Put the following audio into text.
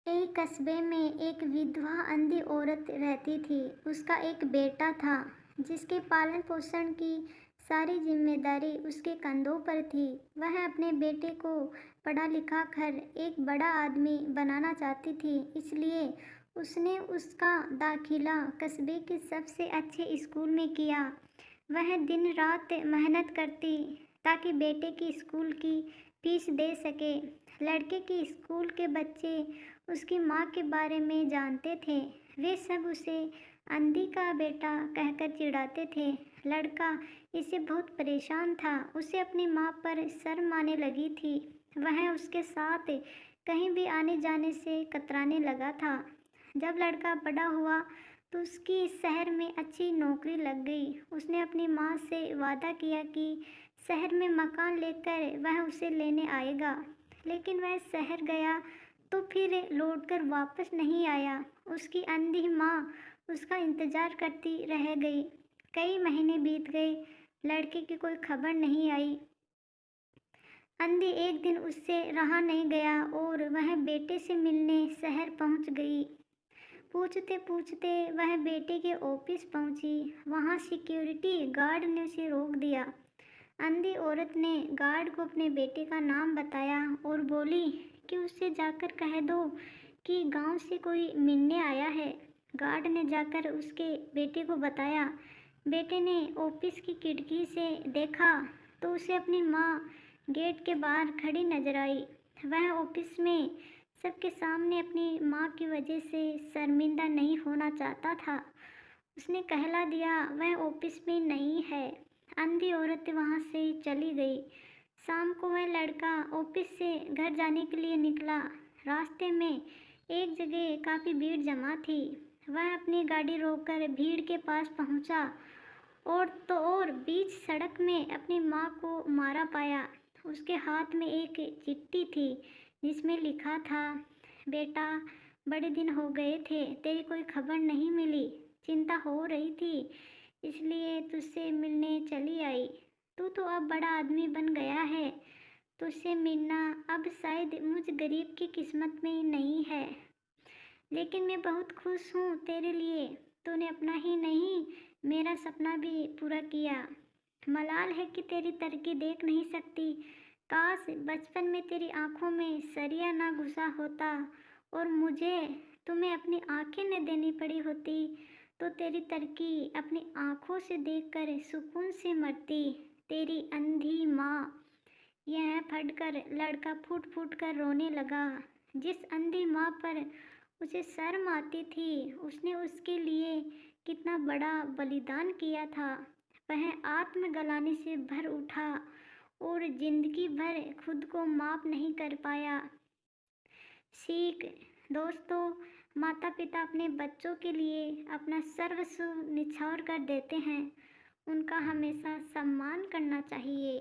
एक कस्बे में एक विधवा अंधी औरत रहती थी। उसका एक बेटा था जिसके पालन पोषण की सारी जिम्मेदारी उसके कंधों पर थी। वह अपने बेटे को पढ़ा लिखा कर एक बड़ा आदमी बनाना चाहती थी, इसलिए उसने उसका दाखिला कस्बे के सबसे अच्छे स्कूल में किया। वह दिन रात मेहनत करती ताकि बेटे की स्कूल की फीस दे सके। लड़के के स्कूल के बच्चे उसकी माँ के बारे में जानते थे। वे सब उसे अंधी का बेटा कहकर चिढ़ाते थे। लड़का इससे बहुत परेशान था। उसे अपनी माँ पर शर्म आने लगी थी। वह उसके साथ कहीं भी आने जाने से कतराने लगा था। जब लड़का बड़ा हुआ तो उसकी शहर में अच्छी नौकरी लग गई। उसने अपनी माँ से वादा किया कि शहर में मकान लेकर वह उसे लेने आएगा, लेकिन वह शहर गया तो फिर लौटकर वापस नहीं आया। उसकी अंधी माँ उसका इंतजार करती रह गई। कई महीने बीत गए, लड़के की कोई खबर नहीं आई। अंधी एक दिन उससे रहा नहीं गया और वह बेटे से मिलने शहर पहुंच गई। पूछते पूछते वह बेटे के ऑफिस पहुंची। वहां सिक्योरिटी गार्ड ने उसे रोक दिया। अंधी औरत ने गार्ड को अपने बेटे का नाम बताया और बोली कि उससे जाकर कह दो कि गांव से कोई मिलने आया है। गार्ड ने जाकर उसके बेटे को बताया। बेटे ने ऑफिस की खिड़की से देखा तो उसे अपनी माँ गेट के बाहर खड़ी नजर आई। वह ऑफिस में सबके सामने अपनी माँ की वजह से शर्मिंदा नहीं होना चाहता था। उसने कहला दिया वह ऑफिस में नहीं है। अंधी औरत वहाँ से चली गई। शाम को वह लड़का ऑफिस से घर जाने के लिए निकला। रास्ते में एक जगह काफ़ी भीड़ जमा थी। वह अपनी गाड़ी रोककर भीड़ के पास पहुंचा और तो और बीच सड़क में अपनी माँ को मारा पाया। उसके हाथ में एक चिट्ठी थी जिसमें लिखा था, बेटा बड़े दिन हो गए थे, तेरी कोई खबर नहीं मिली। चिंता हो रही थी इसलिए तुझसे मिलने चली आई। तू तो अब बड़ा आदमी बन गया है। तुझसे मिलना अब शायद मुझ गरीब की किस्मत में नहीं है, लेकिन मैं बहुत खुश हूँ तेरे लिए। तूने अपना ही नहीं मेरा सपना भी पूरा किया। मलाल है कि तेरी तरक्की देख नहीं सकती। काश बचपन में तेरी आंखों में सरिया ना घुसा होता और मुझे तुम्हें अपनी आंखें न देनी पड़ी होती तो तेरी तरक्की अपनी आंखों से देखकर सुकून से मरती। तेरी अंधी माँ। यह पढ़कर लड़का फूट फूट कर रोने लगा। जिस अंधी माँ पर उसे शर्म आती थी, उसने उसके लिए कितना बड़ा बलिदान किया था। वह आत्मग्लानि से भर उठा और जिंदगी भर खुद को माफ नहीं कर पाया। सीख, दोस्तों, माता पिता अपने बच्चों के लिए अपना सर्वस्व निछावर कर देते हैं। उनका हमेशा सम्मान करना चाहिए।